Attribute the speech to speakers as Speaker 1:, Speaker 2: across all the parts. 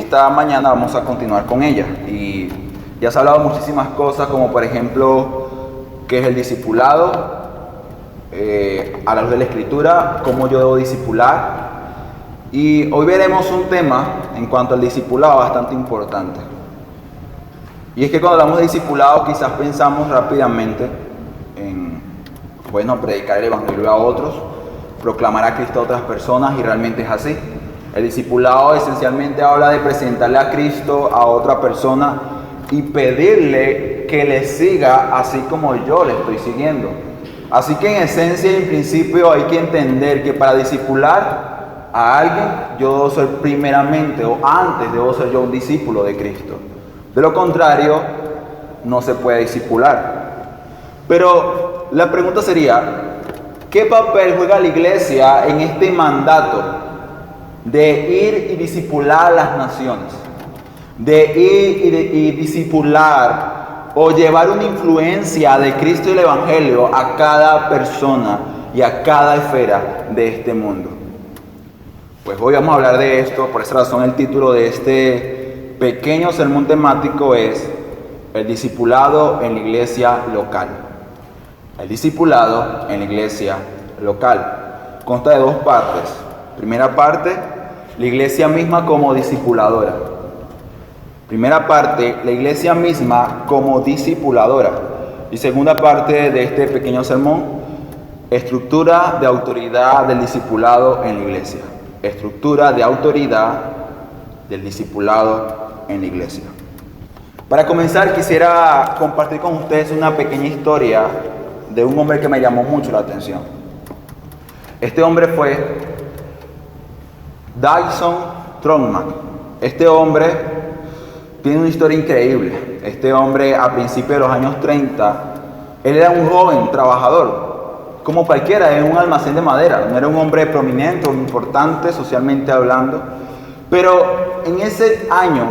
Speaker 1: esta mañana vamos a continuar con ella. Y ya se ha hablado muchísimas cosas, como por ejemplo, qué es el discipulado, a la luz de la Escritura, cómo yo debo discipular. Y hoy veremos un tema en cuanto al discipulado bastante importante. Y es que cuando hablamos de discipulado quizás pensamos rápidamente en, predicar el Evangelio a otros, proclamar a Cristo a otras personas, y realmente es así. El discipulado esencialmente habla de presentarle a Cristo a otra persona y pedirle que le siga así como yo le estoy siguiendo. Así que en esencia y en principio hay que entender que para discipular a alguien yo debo ser primeramente o antes debo ser yo un discípulo de Cristo. De lo contrario, no se puede discipular. Pero la pregunta sería, ¿qué papel juega la iglesia en este mandato de ir y discipular a las naciones? De ir y discipular o llevar una influencia de Cristo y el Evangelio a cada persona y a cada esfera de este mundo. Pues hoy vamos a hablar de esto. Por esa razón el título de este pequeño sermón temático es el discipulado en la iglesia local. El discipulado en la iglesia local consta de dos partes. Primera parte, la iglesia misma como discipuladora. Primera parte, la iglesia misma como discipuladora. Y segunda parte de este pequeño sermón, estructura de autoridad del discipulado en la iglesia. Estructura de autoridad del discipulado en la iglesia. Para comenzar, quisiera compartir con ustedes una pequeña historia de un hombre que me llamó mucho la atención. Este hombre fue Dyson Trotman. Este hombre tiene una historia increíble. Este hombre, a principios de los años 30, él era un joven trabajador, como cualquiera, en un almacén de madera. No era un hombre prominente o importante socialmente hablando, pero en ese año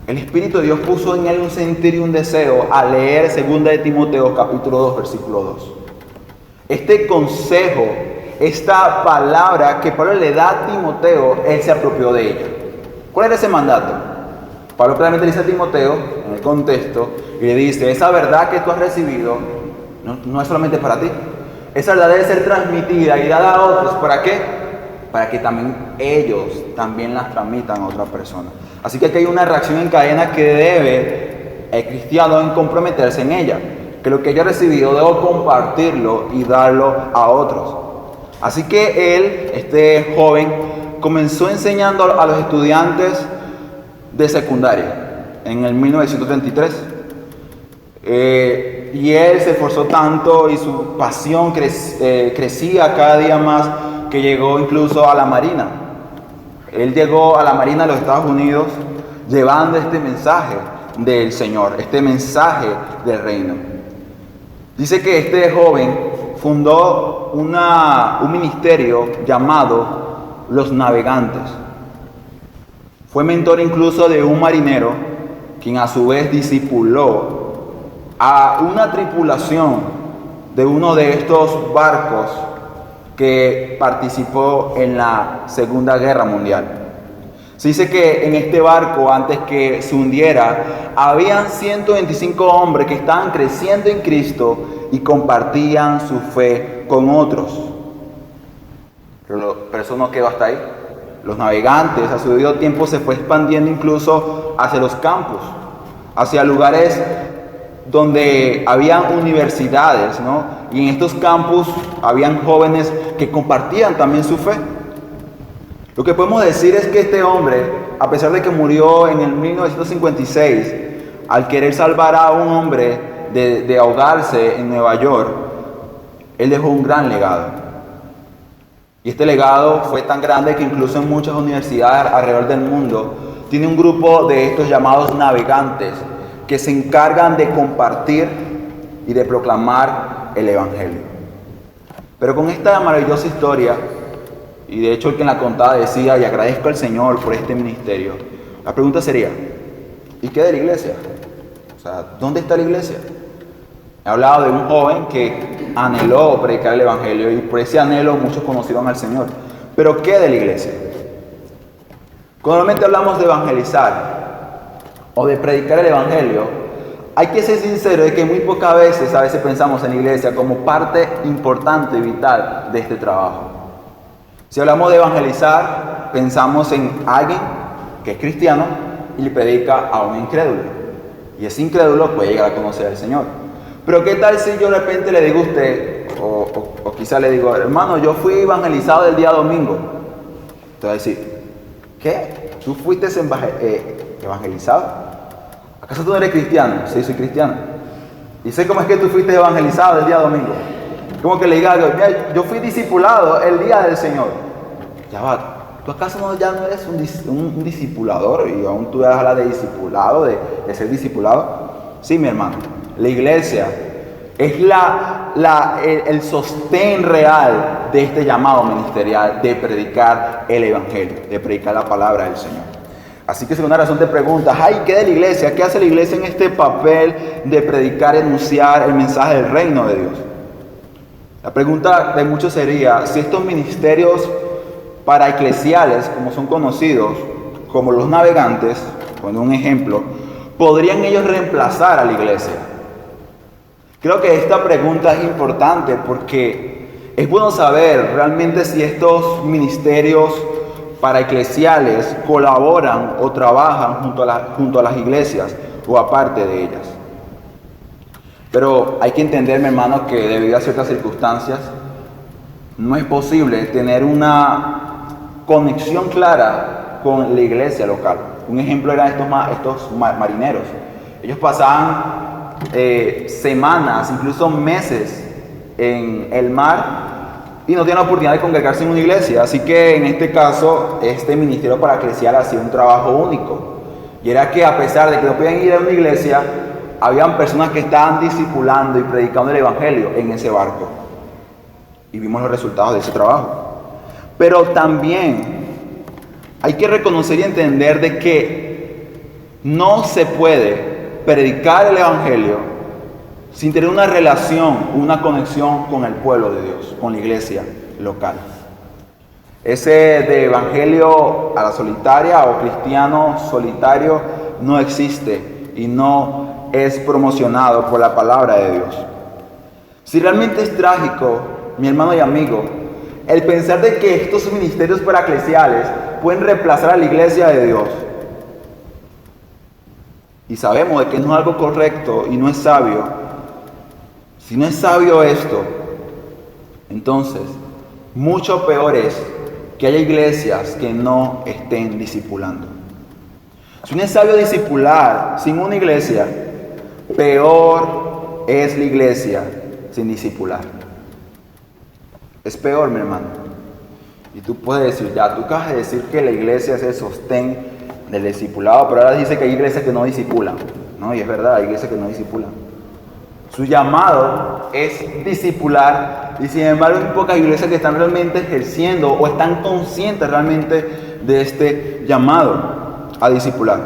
Speaker 1: el Espíritu de Dios puso en él un sentir y un deseo a leer 2 de Timoteo capítulo 2 versículo 2. Este consejo, esta palabra que Pablo le da a Timoteo, él se apropió de ella. ¿Cuál era ese mandato? Pablo claramente le dice a Timoteo, en el contexto, y le dice, esa verdad que tú has recibido no es solamente para ti. Esa verdad debe ser transmitida y dada a otros. ¿Para qué? Para que también ellos también las transmitan a otra persona. Así que aquí hay una reacción en cadena que debe el cristiano en comprometerse en ella. Que lo que yo he recibido debo compartirlo y darlo a otros. Así que él, este joven, comenzó enseñando a los estudiantes de secundaria en el 1933. Y él se esforzó tanto y su pasión crecía cada día más que llegó incluso a la Marina. Él llegó a la Marina de los Estados Unidos llevando este mensaje del Señor, este mensaje del reino. Dice que este joven fundó un ministerio llamado Los Navegantes. Fue mentor incluso de un marinero, quien a su vez discipuló a una tripulación de uno de estos barcos que participó en la Segunda Guerra Mundial. Se dice que en este barco, antes que se hundiera, habían 125 hombres que estaban creciendo en Cristo y compartían su fe con otros. Pero eso no quedó hasta ahí. Los navegantes a su debido tiempo se fue expandiendo incluso hacia los campos, hacia lugares donde habían universidades, ¿no? Y en estos campus habían jóvenes que compartían también su fe. Lo que podemos decir es que este hombre, a pesar de que murió en el 1956, al querer salvar a un hombre de ahogarse en Nueva York, él dejó un gran legado. Y este legado fue tan grande que incluso en muchas universidades alrededor del mundo tiene un grupo de estos llamados navegantes que se encargan de compartir y de proclamar el Evangelio. Pero con esta maravillosa historia, y de hecho el que la contaba decía, y agradezco al Señor por este ministerio, la pregunta sería, ¿y qué de la iglesia? O sea, ¿dónde está la iglesia? He hablado de un joven que anheló predicar el Evangelio y por ese anhelo muchos conocieron al Señor. Pero ¿qué de la iglesia? Cuando normalmente hablamos de evangelizar o de predicar el evangelio, hay que ser sincero de que muy pocas veces, a veces pensamos en la iglesia como parte importante y vital de este trabajo. Si hablamos de evangelizar, pensamos en alguien que es cristiano y le predica a un incrédulo. Y ese incrédulo puede llegar a conocer al Señor. Pero ¿qué tal si yo de repente le digo a usted, o quizá le digo, hermano, yo fui evangelizado el día domingo? Te va a decir, ¿qué? ¿Tú fuiste evangelizado? ¿Acaso tú no eres cristiano? Sí, soy cristiano. ¿Y sé cómo es que tú fuiste evangelizado el día domingo? Como que le diga algo, yo fui discipulado el día del Señor. Ya va, ¿tú acaso ya no eres un discipulador? Y aún tú vas a hablar de discipulado, de ser discipulado. Sí, mi hermano, la iglesia es el sostén real de este llamado ministerial de predicar el evangelio, de predicar la palabra del Señor. Así que si una razón te preguntas, ay, ¿qué de la iglesia? ¿Qué hace la iglesia en este papel de predicar y anunciar el mensaje del reino de Dios? La pregunta de muchos sería, si estos ministerios paraeclesiales, como son conocidos, como los navegantes, con un ejemplo, ¿podrían ellos reemplazar a la iglesia? Creo que esta pregunta es importante porque es bueno saber realmente si estos ministerios paraeclesiales colaboran o trabajan junto a las iglesias o aparte de ellas. Pero hay que entender, mi hermano, que debido a ciertas circunstancias no es posible tener una conexión clara con la iglesia local. Un ejemplo eran estos marineros. Ellos pasaban semanas, incluso meses en el mar y no tienen la oportunidad de congregarse en una iglesia. Así que en este caso, este ministerio paraeclesial hacía un trabajo único. Y era que a pesar de que no podían ir a una iglesia, habían personas que estaban discipulando y predicando el evangelio en ese barco. Y vimos los resultados de ese trabajo. Pero también hay que reconocer y entender de que no se puede predicar el evangelio sin tener una relación, una conexión con el pueblo de Dios, con la iglesia local. Ese de evangelio a la solitaria o cristiano solitario no existe y no es promocionado por la palabra de Dios. Si realmente es trágico, mi hermano y amigo, el pensar de que estos ministerios paraeclesiales pueden reemplazar a la iglesia de Dios, y sabemos de que no es algo correcto y no es sabio. Si no es sabio esto, entonces mucho peor es que haya iglesias que no estén discipulando. Si no es sabio discipular sin una iglesia, peor es la iglesia sin discipular. Es peor, mi hermano. Y tú puedes decir, ya, tú acabas de decir que la iglesia es el sostén del discipulado, pero ahora dice que hay iglesias que no discipulan, ¿no? Y es verdad, hay iglesias que no discipulan. Su llamado es discipular, y sin embargo hay pocas iglesias que están realmente ejerciendo o están conscientes realmente de este llamado a discipular.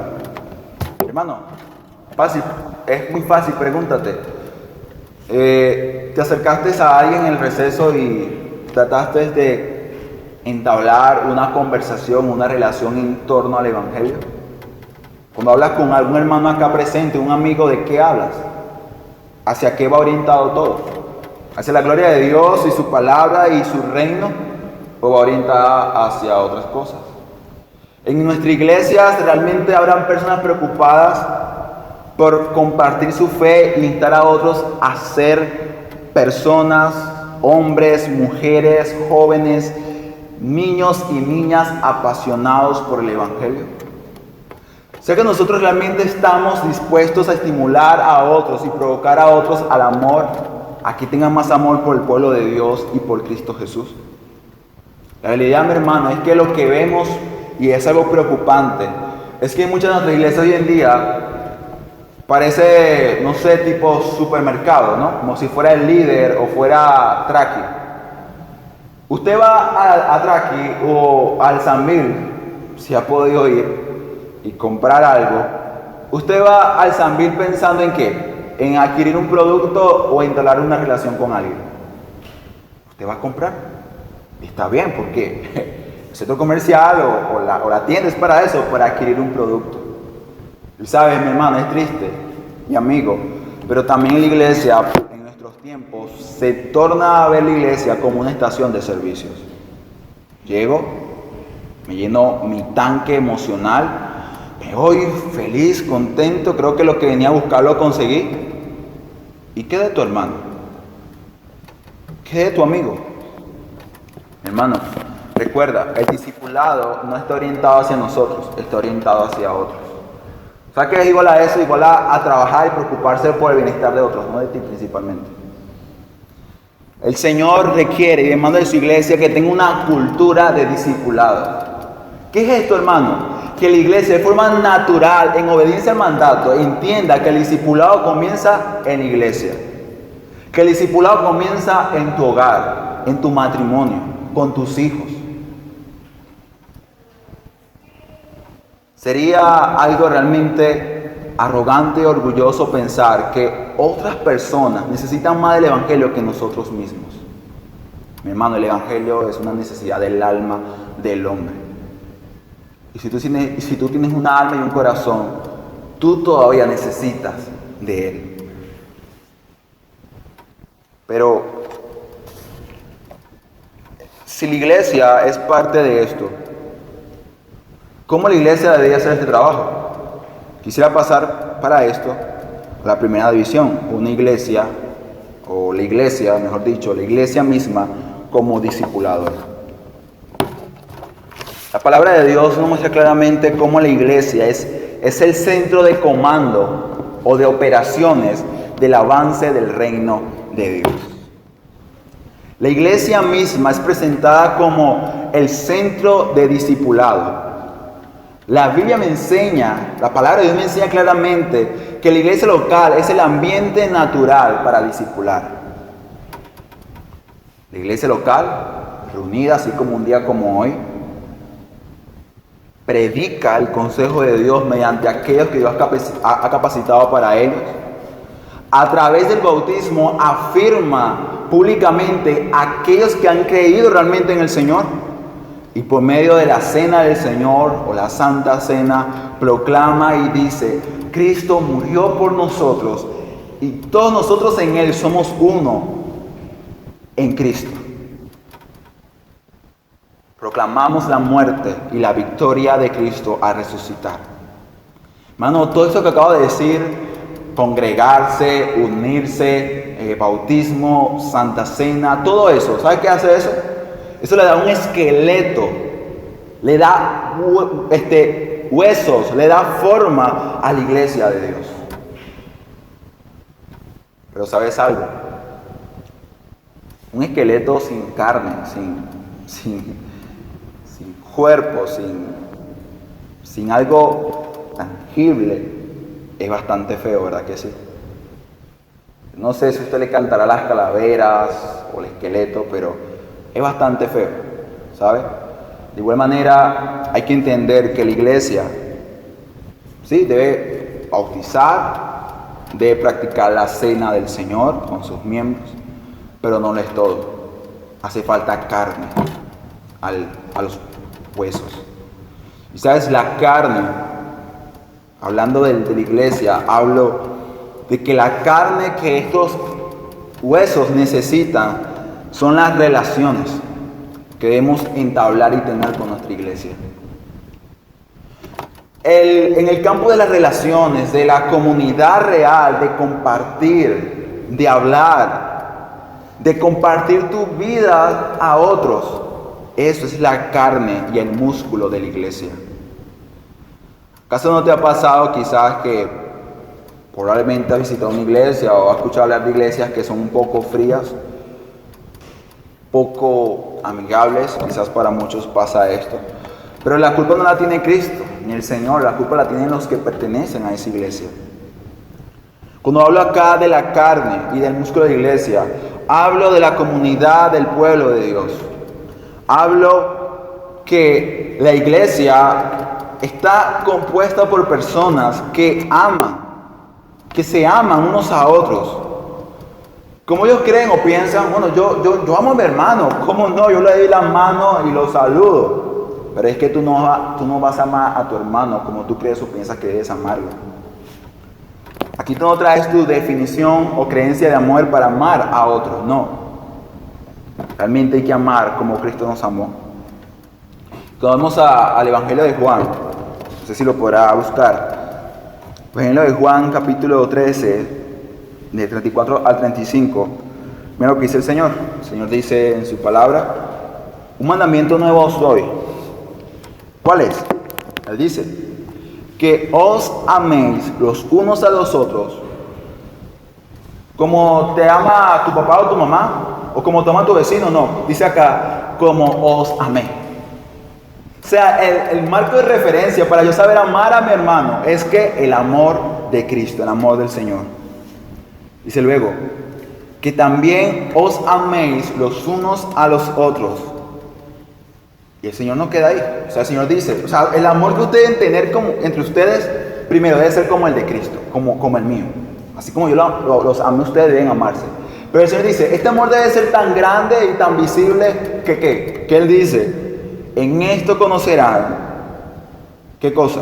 Speaker 1: Hermano, fácil, es muy fácil, pregúntate. ¿Te acercaste a alguien en el receso y trataste de entablar una conversación, una relación en torno al evangelio? Cuando hablas con algún hermano acá presente, un amigo, ¿de qué hablas? ¿Hacia qué va orientado todo? ¿Hacia la gloria de Dios y su palabra y su reino? ¿O va orientada hacia otras cosas? En nuestra iglesia realmente habrán personas preocupadas por compartir su fe e instar a otros a ser personas, hombres, mujeres, jóvenes, niños y niñas apasionados por el evangelio. O sea que nosotros realmente estamos dispuestos a estimular a otros y provocar a otros al amor, a que tengan más amor por el pueblo de Dios y por Cristo Jesús. La realidad, mi hermano, es que lo que vemos, y es algo preocupante, es que muchas de nuestras iglesias hoy en día parece, no sé, tipo supermercado, ¿no? Como si fuera el Líder o fuera Traqui. Usted va a Traqui o al Sambil, si ha podido ir y comprar algo. Usted va al Sambil pensando en qué, en adquirir un producto o instalar una relación con alguien. Usted va a comprar. Y está bien, porque el centro comercial o la tienda es para eso, para adquirir un producto. Y sabes, mi hermano, es triste, mi amigo, pero también en la iglesia, en nuestros tiempos, se torna a ver la iglesia como una estación de servicios. Llego, me lleno mi tanque emocional, me voy feliz, contento, creo que lo que venía a buscar lo conseguí. ¿Y qué de tu hermano? ¿Qué de tu amigo? Hermano, recuerda, el discipulado no está orientado hacia nosotros, está orientado hacia otros. O sea que es igual a eso, igual a trabajar y preocuparse por el bienestar de otros, no de ti principalmente. El Señor requiere y demanda de su iglesia que tenga una cultura de discipulado. ¿Qué es esto, hermano? Que la iglesia de forma natural, en obediencia al mandato, entienda que el discipulado comienza en la iglesia. Que el discipulado comienza en tu hogar, en tu matrimonio, con tus hijos. Sería algo realmente arrogante y orgulloso pensar que otras personas necesitan más del evangelio que nosotros mismos. Mi hermano, el evangelio es una necesidad del alma del hombre. Y si tú tienes una alma y un corazón, tú todavía necesitas de él. Pero si la iglesia es parte de esto, ¿cómo la iglesia debería hacer este trabajo? Quisiera pasar para esto a la primera división, una iglesia, o la iglesia, mejor dicho, la iglesia misma como discipulador. La palabra de Dios nos muestra claramente cómo la iglesia es el centro de comando o de operaciones del avance del reino de Dios. La iglesia misma es presentada como el centro de discipulado. La Biblia me enseña, la palabra de Dios me enseña claramente que la iglesia local es el ambiente natural para discipular. La iglesia local, reunida así como un día como hoy, predica el consejo de Dios mediante aquellos que Dios ha capacitado para ellos. A través del bautismo afirma públicamente a aquellos que han creído realmente en el Señor. Y por medio de la cena del Señor o la Santa Cena proclama y dice: Cristo murió por nosotros y todos nosotros en Él somos uno en Cristo. Proclamamos la muerte y la victoria de Cristo al resucitar. Hermano, todo eso que acabo de decir, congregarse, unirse, bautismo, Santa Cena, todo eso, ¿sabe qué hace eso? Eso le da un esqueleto, le da huesos, le da forma a la iglesia de Dios. Pero ¿sabes algo? Un esqueleto sin carne, sin cuerpo, sin algo tangible, es bastante feo, ¿verdad que sí? No sé si usted le cantará las calaveras o el esqueleto, pero es bastante feo, ¿sabe? De igual manera, hay que entender que la iglesia, sí, debe bautizar, debe practicar la cena del Señor con sus miembros, pero no lo es todo. Hace falta carne a los huesos. Y sabes, la carne, hablando de la iglesia, hablo de que la carne que estos huesos necesitan son las relaciones que debemos entablar y tener con nuestra iglesia. En el campo de las relaciones, de la comunidad real, de compartir, de hablar, de compartir tu vida a otros, eso es la carne y el músculo de la iglesia. ¿Acaso no te ha pasado quizás que probablemente has visitado una iglesia o has escuchado hablar de iglesias que son un poco frías, poco amigables? Quizás para muchos pasa esto. Pero la culpa no la tiene Cristo ni el Señor, la culpa la tienen los que pertenecen a esa iglesia. Cuando hablo acá de la carne y del músculo de la iglesia, hablo de la comunidad del pueblo de Dios. Hablo que la iglesia está compuesta por personas que aman, que se aman unos a otros. Como ellos creen o piensan, bueno, yo amo a mi hermano, ¿cómo no? Yo le doy la mano y lo saludo. pero es que tú no vas a amar a tu hermano como tú crees o piensas que debes amarlo. Aquí tú no traes tu definición o creencia de amor para amar a otros, no. Realmente hay que amar como Cristo nos amó. Cuando vamos al Evangelio de Juan, no sé si lo podrá buscar. Evangelio de Juan, capítulo 13, de 34 al 35. Mira lo que dice el Señor. El Señor dice en su palabra: un mandamiento nuevo os doy. ¿Cuál es? Él dice: que os améis los unos a los otros, como te ama tu papá o tu mamá, o como te ama tu vecino. No, dice acá, como os amé. O sea, el marco de referencia para yo saber amar a mi hermano es que el amor de Cristo, el amor del Señor. Dice luego, que también os améis los unos a los otros. Y el Señor no queda ahí. O sea, el Señor dice, o sea, el amor que ustedes deben tener entre ustedes, primero debe ser como el de Cristo, como el mío. Así como yo los amo, ustedes deben amarse. Pero el Señor dice, este amor debe ser tan grande y tan visible que Él dice, en esto conocerán, ¿qué cosa?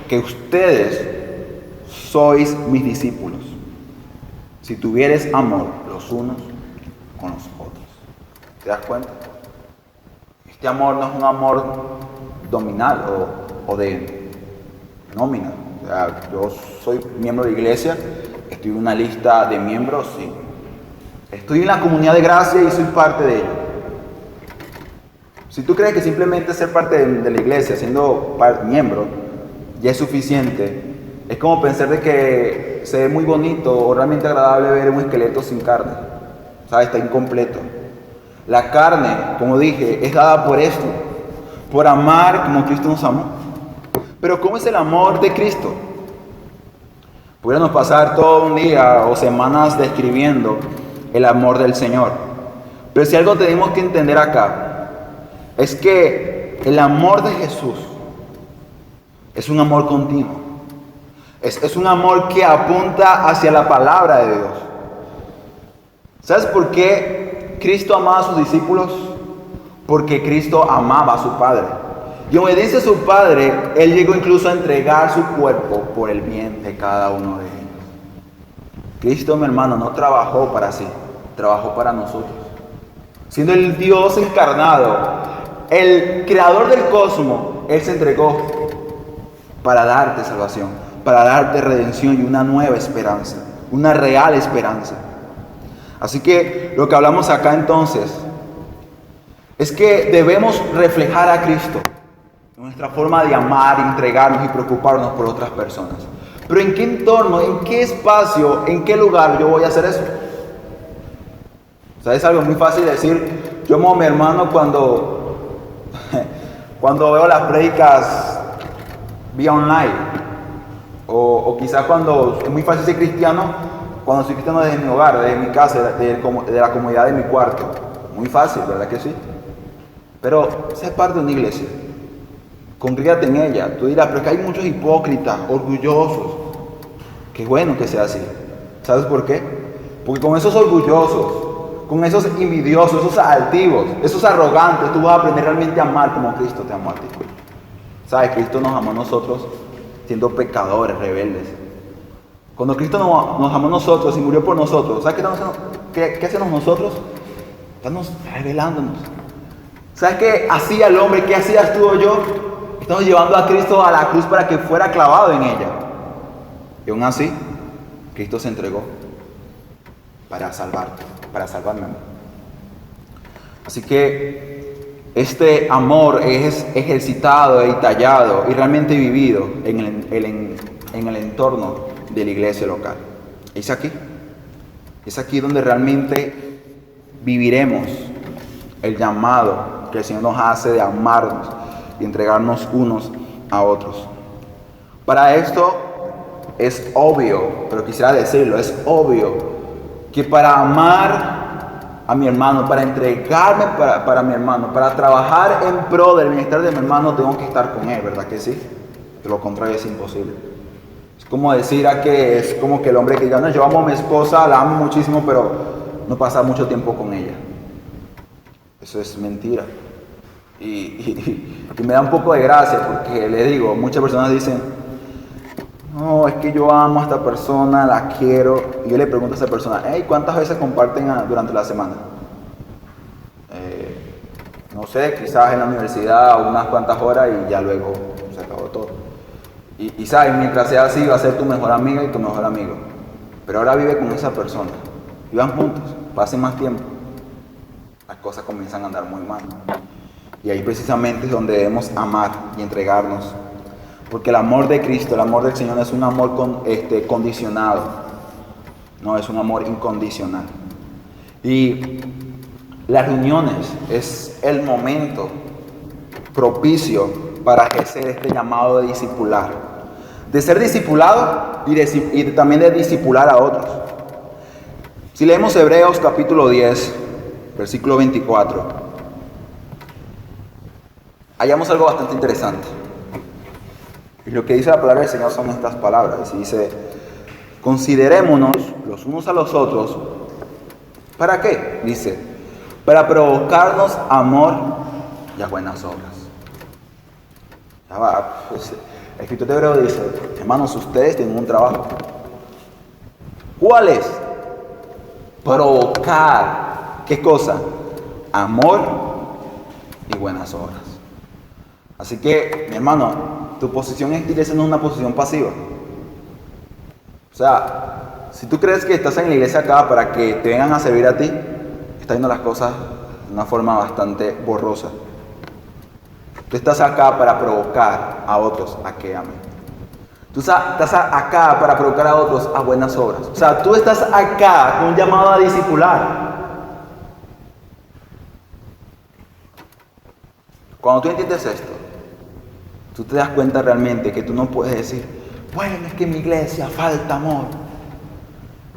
Speaker 1: Que ustedes sois mis discípulos, si tuvieres amor los unos con los otros. ¿Te das cuenta? Este amor no es un amor dominal o de nómina. O sea, yo soy miembro de iglesia, estoy en una lista de miembros, sí. Estoy en la comunidad de gracia y soy parte de ella. Si tú crees que simplemente ser parte de la iglesia, siendo miembro, ya es suficiente, es como pensar de que se ve muy bonito o realmente agradable ver un esqueleto sin carne. O sea, está incompleto. La carne, como dije, es dada por esto, por amar como Cristo nos amó. Pero ¿cómo es el amor de Cristo? Pudiéramos pasar todo un día o semanas describiendo el amor del Señor. Pero si algo tenemos que entender acá, es que el amor de Jesús es un amor continuo. Es un amor que apunta hacia la palabra de Dios. ¿Sabes por qué Cristo amaba a sus discípulos? Porque Cristo amaba a su Padre. Y en obediencia a su Padre, Él llegó incluso a entregar su cuerpo por el bien de cada uno de ellos. Cristo, mi hermano, no trabajó para sí, trabajó para nosotros. Siendo el Dios encarnado, el creador del cosmos, Él se entregó para darte salvación, para darte redención y una nueva esperanza, una real esperanza. Así que lo que hablamos acá entonces es que debemos reflejar a Cristo en nuestra forma de amar, entregarnos y preocuparnos por otras personas. Pero ¿en qué entorno, en qué espacio, en qué lugar yo voy a hacer eso? O sea, es algo muy fácil decir, yo amo a mi hermano cuando veo las prédicas vía online. O quizás cuando es muy fácil ser cristiano, cuando soy cristiano desde mi hogar, desde mi casa, de la comodidad de mi cuarto. Muy fácil, ¿verdad que sí? Pero sé parte de una iglesia. Congrégate en ella. Tú dirás, pero es que hay muchos hipócritas, orgullosos. Qué bueno que sea así. ¿Sabes por qué? Porque con esos orgullosos, con esos envidiosos, esos altivos, esos arrogantes, tú vas a aprender realmente a amar como Cristo te amó a ti. ¿Sabes? Cristo nos amó a nosotros siendo pecadores, rebeldes. Cuando Cristo nos amó a nosotros y murió por nosotros, ¿sabes qué hacemos nosotros? Estamos revelándonos. ¿Sabes qué hacía el hombre? ¿Qué hacías tú o yo? Estamos llevando a Cristo a la cruz para que fuera clavado en ella. Y aún así, Cristo se entregó para salvarte, para salvarme a mí. Así que este amor es ejercitado y tallado y realmente vivido en el entorno de la iglesia local. Es aquí donde realmente viviremos el llamado que el Señor nos hace de amarnos y entregarnos unos a otros. Para esto es obvio, pero quisiera decirlo, es obvio que para amar a mi hermano, para entregarme para mi hermano, para trabajar en pro del bienestar de mi hermano, tengo que estar con él, ¿verdad que sí? De lo contrario es imposible. Es como decir es como que el hombre que diga, no, yo amo a mi esposa, la amo muchísimo, pero no pasa mucho tiempo con ella. Eso es mentira. Y me da un poco de gracia porque le digo, muchas personas dicen, no, es que yo amo a esta persona, la quiero. Y yo le pregunto a esa persona, hey, ¿cuántas veces comparten durante la semana? No sé, quizás en la universidad unas cuantas horas y ya luego se acabó todo. Y sabes, mientras sea así va a ser tu mejor amiga y tu mejor amigo. Pero ahora vive con esa persona. Vivan juntos, pasen más tiempo. Las cosas comienzan a andar muy mal. Y ahí precisamente es donde debemos amar y entregarnos. Porque el amor de Cristo, el amor del Señor no es un amor condicionado. No, es un amor incondicional. Y las reuniones es el momento propicio para ejercer este llamado de discipular. De ser discipulado y también de discipular a otros. Si leemos Hebreos capítulo 10, versículo 24, hallamos algo bastante interesante. Y lo que dice la palabra del Señor son estas palabras. Y dice, considerémonos los unos a los otros. ¿Para qué? Dice, para provocarnos amor y a buenas obras. Ya va, pues, el escritor de Hebreo dice, hermanos, ustedes tienen un trabajo. ¿Cuál es? Provocar, ¿qué cosa? Amor y buenas obras. Así que, mi hermano, tu posición en esta iglesia no es una posición pasiva. O sea, si tú crees que estás en la iglesia acá para que te vengan a servir a ti, estás viendo las cosas de una forma bastante borrosa. Tú estás acá para provocar a otros a que amen. Tú estás acá para provocar a otros a buenas obras. O sea, tú estás acá con un llamado a discipular. Cuando tú entiendes esto, tú te das cuenta realmente que tú no puedes decir, bueno, es que en mi iglesia falta amor.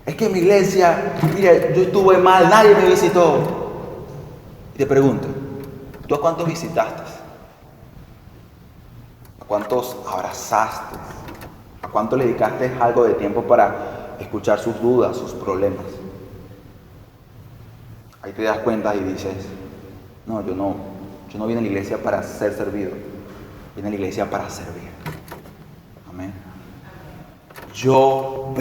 Speaker 1: Es que en mi iglesia, mira, yo estuve mal, nadie me visitó. Y te pregunto, ¿tú a cuántos visitaste? ¿A cuántos abrazaste? ¿A cuántos le dedicaste algo de tiempo para escuchar sus dudas, sus problemas? Ahí te das cuenta y dices, no, yo no vine a la iglesia para ser servido, vine a la iglesia para servir. Amén. Yo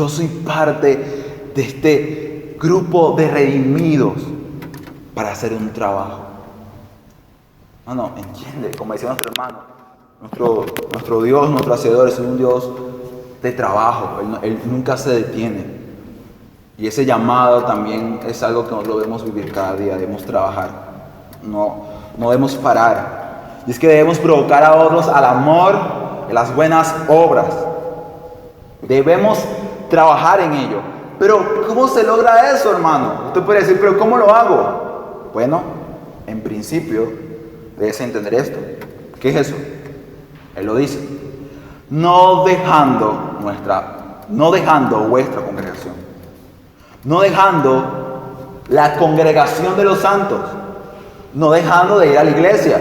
Speaker 1: soy parte de este grupo de redimidos para hacer un trabajo. No, entiende, como decía nuestro hermano, nuestro Dios, nuestro Hacedor es un Dios de trabajo, Él nunca se detiene. Y ese llamado también es algo que nosotros debemos vivir cada día, debemos trabajar, no debemos parar. Y es que debemos provocar a otros al amor y las buenas obras. Debemos trabajar en ello. Pero ¿cómo se logra eso, hermano? Usted puede decir, pero ¿cómo lo hago? Bueno, en principio debes entender esto. ¿Qué es eso? Él lo dice. No dejando vuestra congregación. No dejando la congregación de los santos. No dejando de ir a la iglesia.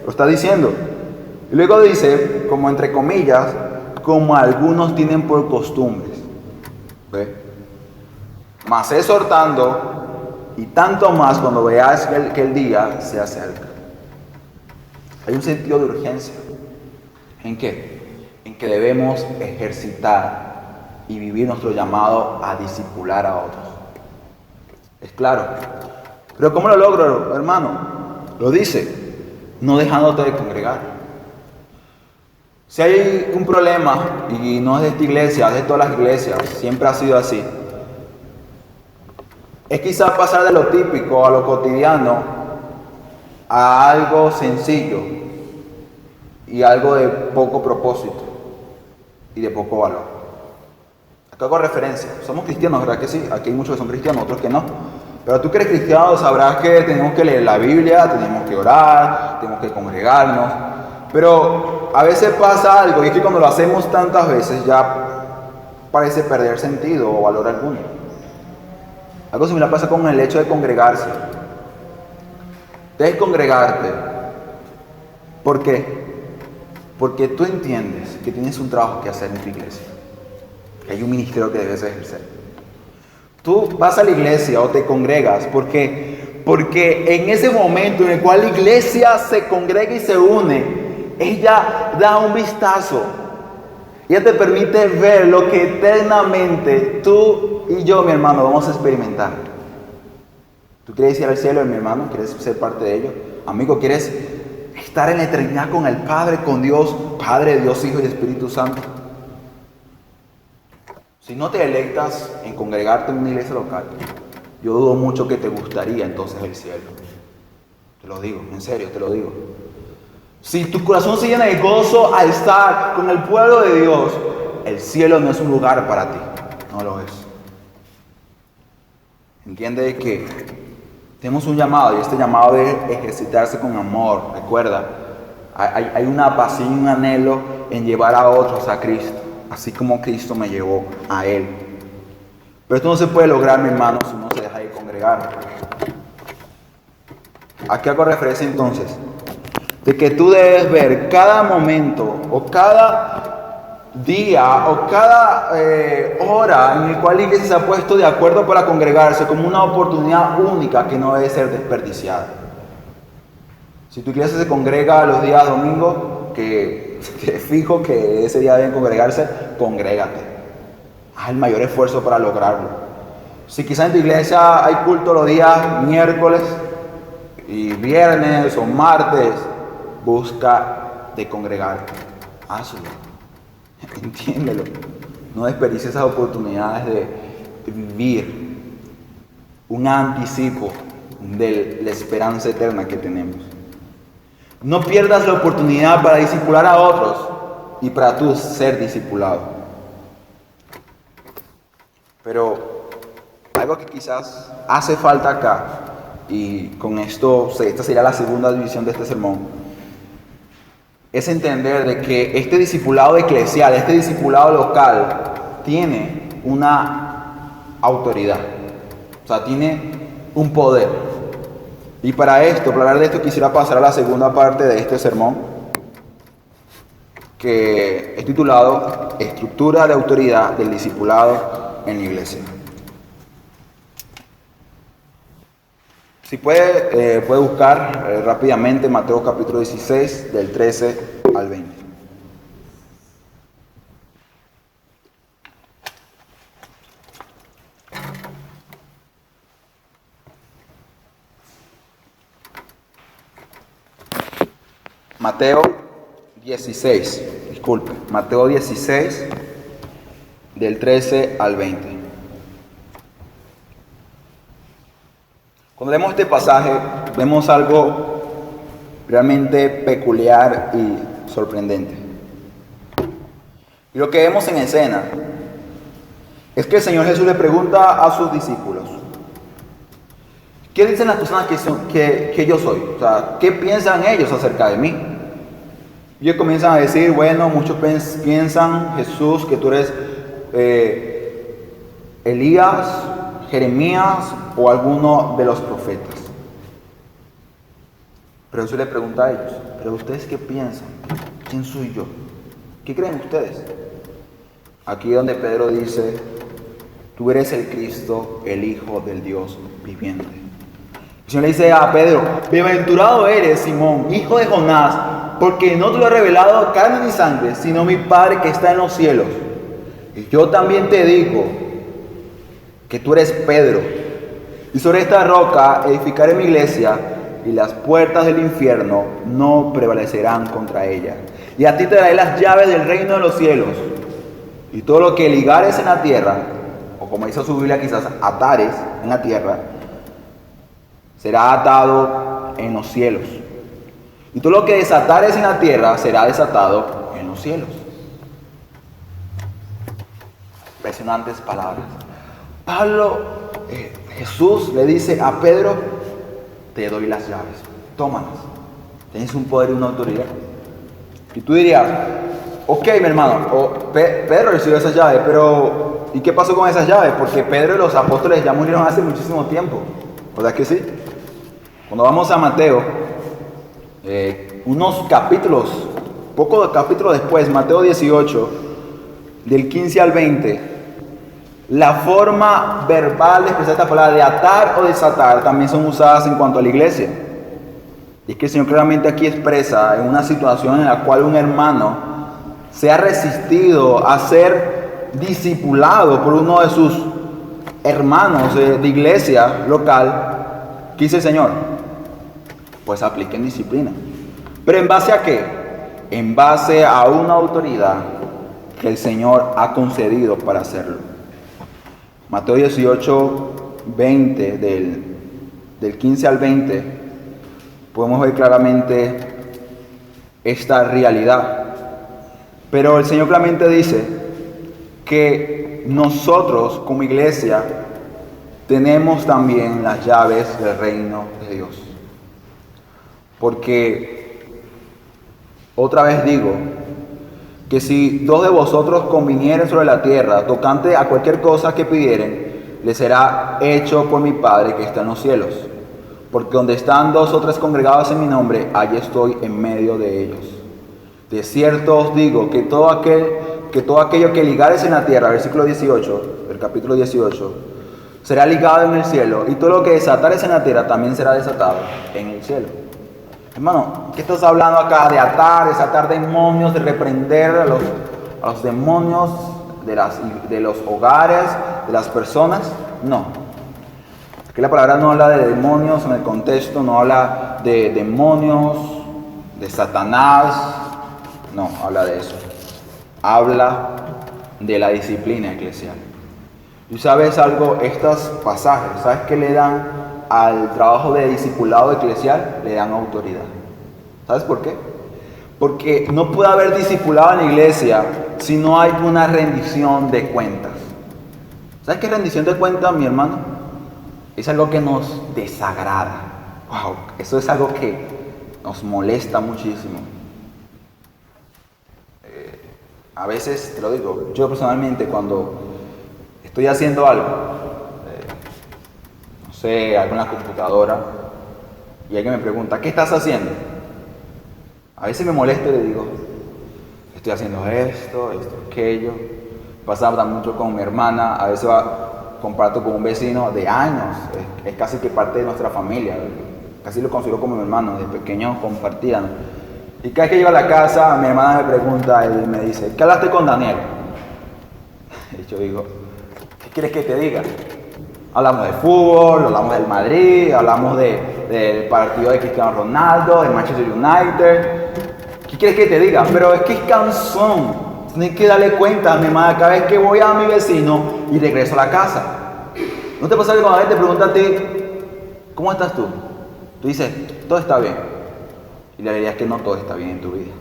Speaker 1: Lo está diciendo. Y luego dice, como entre comillas, como algunos tienen por costumbres. ¿Ve? Mas exhortando, y tanto más cuando veáis que el día se acerca. Hay un sentido de urgencia. ¿En qué? En que debemos ejercitar y vivir nuestro llamado a discipular a otros. Es claro. Pero ¿cómo lo logro, hermano? Lo dice, no dejándote de congregar. Si hay un problema, y no es de esta iglesia, es de todas las iglesias, siempre ha sido así, es quizás pasar de lo típico a lo cotidiano a algo sencillo y algo de poco propósito y de poco valor. Acá hago referencia, somos cristianos, ¿verdad que sí? Aquí hay muchos que son cristianos, otros que no. Pero tú que eres cristiano sabrás que tenemos que leer la Biblia, tenemos que orar, tenemos que congregarnos. Pero a veces pasa algo, y es que cuando lo hacemos tantas veces ya parece perder sentido o valor alguno. Algo similar pasa con el hecho de congregarse. Debes congregarte. ¿Por qué? Porque tú entiendes que tienes un trabajo que hacer en tu iglesia. Que hay un ministerio que debes ejercer. Tú vas a la iglesia o te congregas porque Porque en ese momento en el cual la iglesia se congrega y se une, ella da un vistazo. Ella te permite ver lo que eternamente tú y yo, mi hermano, vamos a experimentar. ¿Tú quieres ir al cielo, mi hermano? ¿Quieres ser parte de ello? Amigo, ¿quieres estar en la eternidad con el Padre, con Dios, Padre, Dios, Hijo y Espíritu Santo? Si no te deleitas en congregarte en una iglesia local, yo dudo mucho que te gustaría entonces el cielo. Te lo digo, en serio, te lo digo. Si tu corazón se llena de gozo al estar con el pueblo de Dios, el cielo no es un lugar para ti. No lo es. Entiende que tenemos un llamado, y este llamado es ejercitarse con amor. Recuerda, hay una pasión, un anhelo en llevar a otros a Cristo, así como Cristo me llevó a Él. Pero esto no se puede lograr, mi hermano, si no se deja de congregar. ¿A qué hago referencia entonces? De que tú debes ver cada momento o cada día o cada hora en el cual la iglesia se ha puesto de acuerdo para congregarse como una oportunidad única que no debe ser desperdiciada. Si tu iglesia se congrega los días domingos, que fijo que ese día deben congregarse, congrégate. Haz el mayor esfuerzo para lograrlo. Si quizás en tu iglesia hay culto los días miércoles y viernes o martes, busca de congregarte. Hazlo. Entiéndelo. No desperdicies esas oportunidades de vivir un anticipo de la esperanza eterna que tenemos. No pierdas la oportunidad para discipular a otros y para tú ser discipulado. Pero algo que quizás hace falta acá, y con esto, esta sería la segunda división de este sermón, es entender de que este discipulado eclesial, este discipulado local, tiene una autoridad, o sea, tiene un poder. Y para hablar de esto, quisiera pasar a la segunda parte de este sermón, que es titulado Estructura de autoridad del discipulado en la iglesia. Si puede buscar rápidamente Mateo capítulo 16, del 13 al 20. Mateo 16, Mateo 16, del 13 al 20. Cuando leemos este pasaje, vemos algo realmente peculiar y sorprendente. Y lo que vemos en escena es que el Señor Jesús le pregunta a sus discípulos: ¿qué dicen las personas que yo soy? O sea, ¿qué piensan ellos acerca de mí? Y ellos comienzan a decir, bueno, muchos piensan, Jesús, que tú eres Elías, Jeremías o alguno de los profetas. Pero Jesús le pregunta a ellos, ¿pero ustedes qué piensan? ¿Quién soy yo? ¿Qué creen ustedes? Aquí es donde Pedro dice, tú eres el Cristo, el Hijo del Dios viviente. El Señor le dice a Pedro, bienaventurado eres, Simón, hijo de Jonás, porque no te lo ha revelado carne ni sangre, sino mi Padre que está en los cielos. Y yo también te digo que tú eres Pedro, y sobre esta roca edificaré mi iglesia, y las puertas del infierno no prevalecerán contra ella. Y a ti te daré las llaves del reino de los cielos, y todo lo que ligares en la tierra, o como dice su Biblia quizás, atares en la tierra, será atado en los cielos. Y todo lo que desatares en la tierra será desatado en los cielos. Impresionantes palabras. Jesús le dice a Pedro, te doy las llaves, tómalas. Tienes un poder y una autoridad. Y tú dirías, ok, mi hermano, Pedro recibió esas llaves, pero ¿y qué pasó con esas llaves? Porque Pedro y los apóstoles ya murieron hace muchísimo tiempo. ¿Verdad que sí? Cuando vamos a Mateo, pocos capítulos después, Mateo 18, del 15 al 20, La forma verbal de expresar esta palabra de atar o desatar también son usadas en cuanto a la iglesia. Y es que el Señor claramente aquí expresa en una situación en la cual un hermano se ha resistido a ser discipulado por uno de sus hermanos de iglesia local. ¿Qué dice el Señor? Pues apliquen disciplina. ¿Pero en base a qué? En base a una autoridad que el Señor ha concedido para hacerlo. Mateo 18, 20, del 15 al 20, podemos ver claramente esta realidad. Pero el Señor claramente dice que nosotros como iglesia tenemos también las llaves del reino de Dios. Porque, otra vez digo, que si dos de vosotros convinieren sobre la tierra, tocante a cualquier cosa que pidieren, les será hecho por mi Padre que está en los cielos. Porque donde están dos o tres congregados en mi nombre, allí estoy en medio de ellos. De cierto os digo que todo aquello que ligares en la tierra, versículo 18, del capítulo 18, será ligado en el cielo, y todo lo que desatares en la tierra también será desatado en el cielo. Hermano, ¿qué estás hablando acá? De atar, desatar demonios, de reprender a los demonios de los hogares, de las personas. No. Aquí la palabra no habla de demonios en el contexto, no habla de demonios, de Satanás. No, habla de eso. Habla de la disciplina eclesial. ¿Tú sabes algo? Estos pasajes, ¿sabes qué le dan al trabajo de discipulado eclesial? Le dan autoridad. ¿Sabes por qué? Porque no puede haber discipulado en la iglesia si no hay una rendición de cuentas. ¿Sabes qué es rendición de cuentas, mi hermano? Es algo que nos desagrada. Wow, eso es algo que nos molesta muchísimo. A veces, te lo digo, yo personalmente cuando estoy haciendo algo, no sé, algo en la computadora, y alguien me pregunta, ¿qué estás haciendo? A veces me molesto y le digo, estoy haciendo esto, aquello. Pasaba mucho con mi hermana, a veces comparto con un vecino de años, es casi que parte de nuestra familia, casi lo considero como mi hermano, de pequeño compartían. Y cada vez que llego a la casa, mi hermana me pregunta y me dice, ¿qué hablaste con Daniel? Y yo digo, ¿qué quieres que te diga? Hablamos de fútbol, hablamos del Madrid, hablamos del partido de Cristiano Ronaldo, del Manchester United. ¿Qué quieres que te diga? Pero es que es cansón. Tienes que darle cuenta a mi hermana cada vez que voy a mi vecino y regreso a la casa. ¿No te pasa que cuando alguien te pregunta a ti, ¿cómo estás tú? Tú dices, todo está bien. Y la realidad es que no todo está bien en tu vida.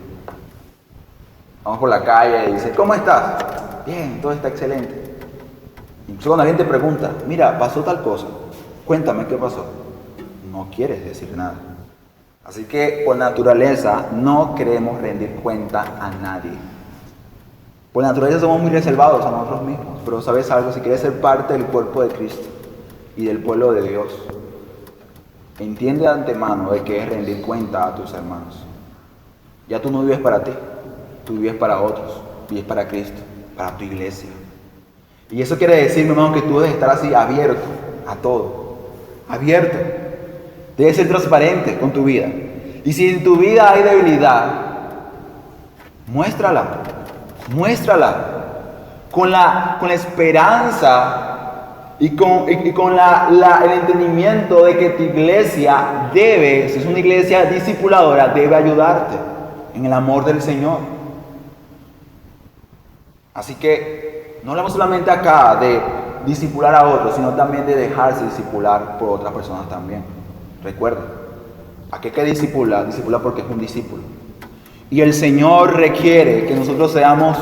Speaker 1: Vamos por la calle y dices, ¿cómo estás? Bien, todo está excelente. Incluso cuando alguien te pregunta, mira, pasó tal cosa, cuéntame qué pasó. No quieres decir nada. Así que por naturaleza no queremos rendir cuenta a nadie. Por naturaleza somos muy reservados a nosotros mismos. Pero sabes algo, si quieres ser parte del cuerpo de Cristo y del pueblo de Dios, entiende de antemano de que es rendir cuenta a tus hermanos. Ya tú no vives para ti, tú vives para otros, vives para Cristo, para tu iglesia. Y eso quiere decir, mi hermano, que tú debes estar así abierto a todo, abierto. Debes ser transparente con tu vida. Y si en tu vida hay debilidad, muéstrala con la esperanza y con el entendimiento de que tu iglesia debe, si es una iglesia discipuladora, debe ayudarte en el amor del Señor. Así que no hablamos solamente acá de discipular a otros, sino también de dejarse discipular por otras personas también. Recuerda, aquel que discipula porque es un discípulo. Y el Señor requiere que nosotros seamos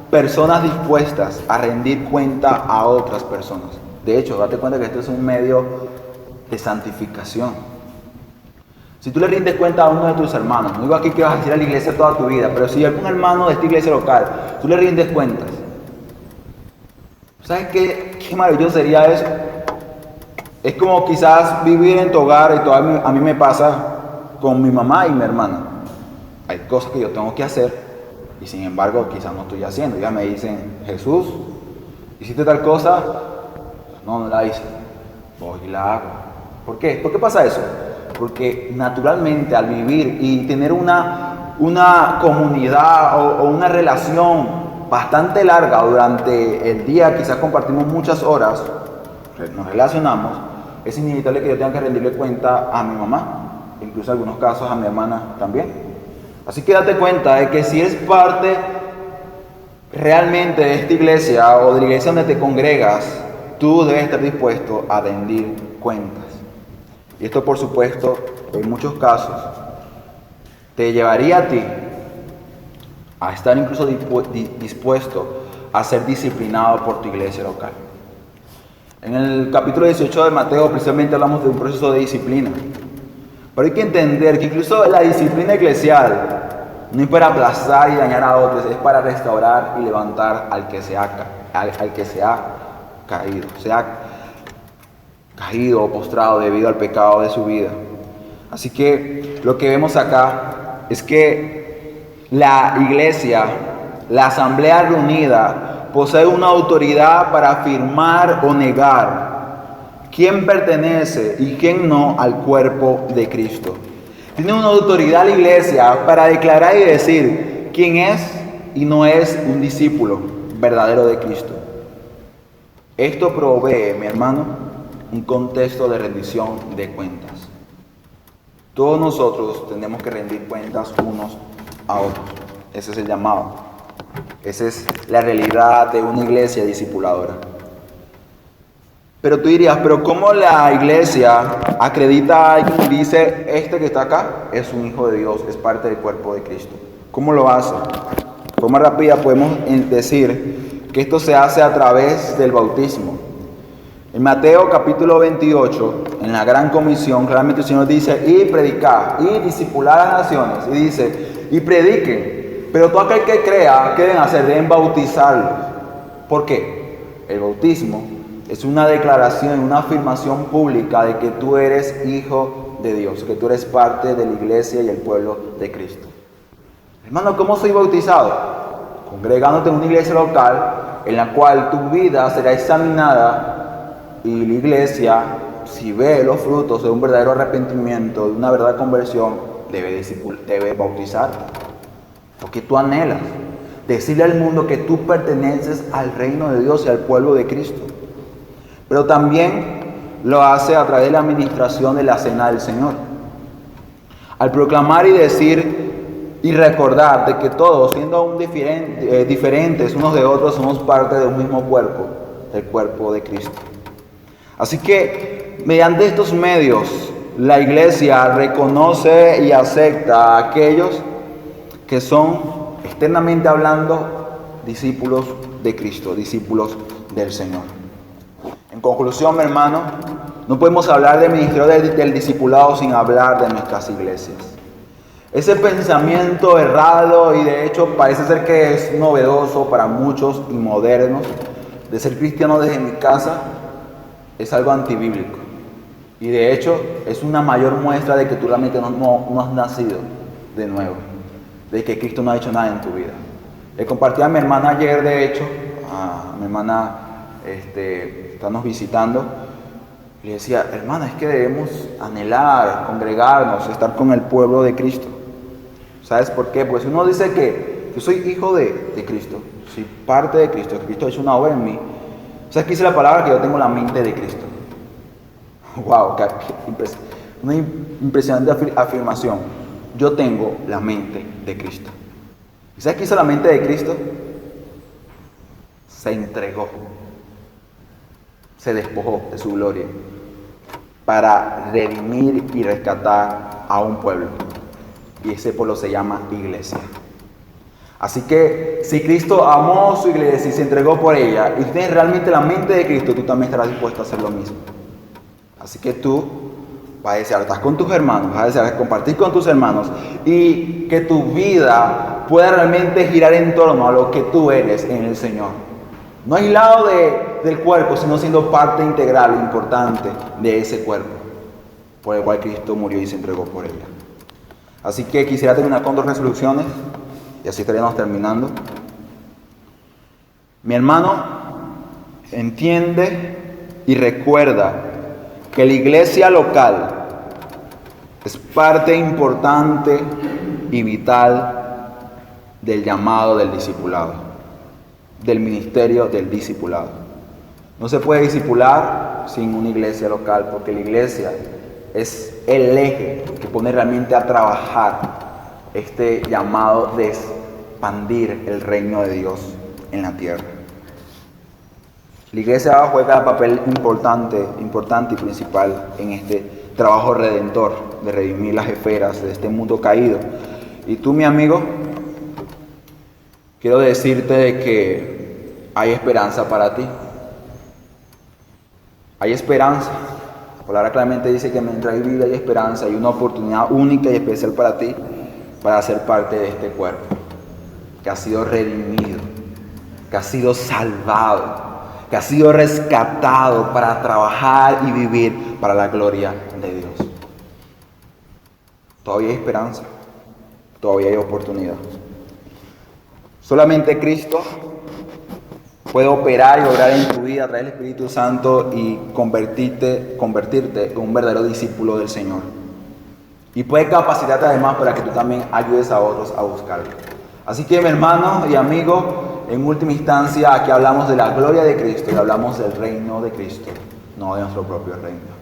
Speaker 1: personas dispuestas a rendir cuenta a otras personas. De hecho, date cuenta que esto es un medio de santificación. Si tú le rindes cuenta a uno de tus hermanos, no digo aquí que vas a ir a la iglesia toda tu vida, pero si algún hermano de esta iglesia local, tú le rindes cuentas, ¿sabes qué maravilloso sería eso? Es como quizás vivir en tu hogar, y todavía a mí me pasa con mi mamá y mi hermana. Hay cosas que yo tengo que hacer y sin embargo quizás no estoy haciendo. Ya me dicen, Jesús, ¿Hiciste tal cosa? No, no la hice. Voy y la hago. ¿Por qué? ¿Por qué pasa eso? Porque naturalmente al vivir y tener una comunidad o una relación bastante larga durante el día, quizás compartimos muchas horas, nos relacionamos, es inevitable que yo tenga que rendirle cuenta a mi mamá, incluso en algunos casos a mi hermana también. Así que date cuenta de que si eres parte realmente de esta iglesia o de la iglesia donde te congregas, tú debes estar dispuesto a rendir cuentas. Y esto, por supuesto, en muchos casos, te llevaría a ti a estar incluso dispuesto a ser disciplinado por tu iglesia local. En el capítulo 18 de Mateo, precisamente hablamos de un proceso de disciplina. Pero hay que entender que incluso la disciplina eclesial no es para aplastar y dañar a otros, es para restaurar y levantar al que se ha caído o postrado debido al pecado de su vida. Así que lo que vemos acá es que la iglesia, la asamblea reunida, posee una autoridad para afirmar o negar quién pertenece y quién no al cuerpo de Cristo. Tiene una autoridad la iglesia para declarar y decir quién es y no es un discípulo verdadero de Cristo. Esto provee, mi hermano, un contexto de rendición de cuentas. Todos nosotros tenemos que rendir cuentas unos a otros. Ese es el llamado. Esa es la realidad de una iglesia discipuladora. Pero tú dirías, ¿pero cómo la iglesia acredita a alguien y dice, este que está acá es un hijo de Dios, es parte del cuerpo de Cristo? ¿Cómo lo hace? De forma rápida podemos decir que esto se hace a través del bautismo. En Mateo capítulo 28, en la gran comisión, claramente el Señor dice, y predicar, y discipular a las naciones, y dice, y prediquen, pero todo aquel que crea, ¿qué deben hacer? Deben bautizarlos. ¿Por qué? El bautismo es una declaración, una afirmación pública de que tú eres hijo de Dios, que tú eres parte de la iglesia y el pueblo de Cristo. Hermano, ¿cómo soy bautizado? Congregándote en una iglesia local en la cual tu vida será examinada y la iglesia, si ve los frutos de un verdadero arrepentimiento, de una verdadera conversión, debe bautizar. Porque tú anhelas decirle al mundo que tú perteneces al reino de Dios y al pueblo de Cristo. Pero también lo hace a través de la administración de la cena del Señor. Al proclamar y decir y recordar de que todos, siendo aún diferentes unos de otros, somos parte de un mismo cuerpo, el cuerpo de Cristo. Así que mediante estos medios la iglesia reconoce y acepta a aquellos que son, externamente hablando, discípulos de Cristo, discípulos del Señor. En conclusión, mi hermano, no podemos hablar del ministerio del discipulado sin hablar de nuestras iglesias. Ese pensamiento errado y de hecho parece ser que es novedoso para muchos y modernos, de ser cristiano desde mi casa, es algo antibíblico. Y de hecho es una mayor muestra de que tú realmente no has nacido de nuevo, de que Cristo no ha hecho nada en tu vida. Le compartí a mi hermana ayer, de hecho, a mi hermana estábamos visitando, y le decía, hermana, es que debemos anhelar, congregarnos, estar con el pueblo de Cristo. ¿Sabes por qué? Pues uno dice que yo soy hijo de Cristo, soy parte de Cristo, Cristo ha hecho una obra en mí. ¿Sabes qué dice la palabra? Que yo tengo la mente de Cristo. ¡Wow! Una impresionante afirmación. Yo tengo la mente de Cristo. ¿Y sabes qué hizo la mente de Cristo? Se entregó. Se despojó de su gloria para redimir y rescatar a un pueblo. Y ese pueblo se llama iglesia. Así que si Cristo amó su iglesia y se entregó por ella, y tienes realmente la mente de Cristo, tú también estarás dispuesto a hacer lo mismo. Así que tú vas a desear estar con tus hermanos, vas a desear compartir con tus hermanos y que tu vida pueda realmente girar en torno a lo que tú eres en el Señor. No aislado del cuerpo, sino siendo parte integral e importante de ese cuerpo, por el cual Cristo murió y se entregó por ella. Así que quisiera terminar con 2 resoluciones. Y así estaríamos terminando. Mi hermano, entiende y recuerda que la iglesia local es parte importante y vital del llamado del discipulado, del ministerio del discipulado. No se puede discipular sin una iglesia local, porque la iglesia es el eje que pone realmente a trabajar este llamado de expandir el reino de Dios en la tierra. La iglesia juega un papel importante y principal en este trabajo redentor de redimir las esferas de este mundo caído. Y tú, mi amigo, quiero decirte de que hay esperanza para ti. Hay esperanza. La palabra claramente dice que mientras hay vida hay esperanza, hay una oportunidad única y especial para ti para ser parte de este cuerpo que ha sido redimido, que ha sido salvado, que ha sido rescatado para trabajar y vivir para la gloria de Dios. Todavía hay esperanza, todavía hay oportunidad. Solamente Cristo puede operar y obrar en tu vida a través del Espíritu Santo y convertirte en un verdadero discípulo del Señor. Y puede capacitarte además para que tú también ayudes a otros a buscarlo. Así que, mi hermano y amigo, en última instancia, aquí hablamos de la gloria de Cristo y hablamos del reino de Cristo, no de nuestro propio reino.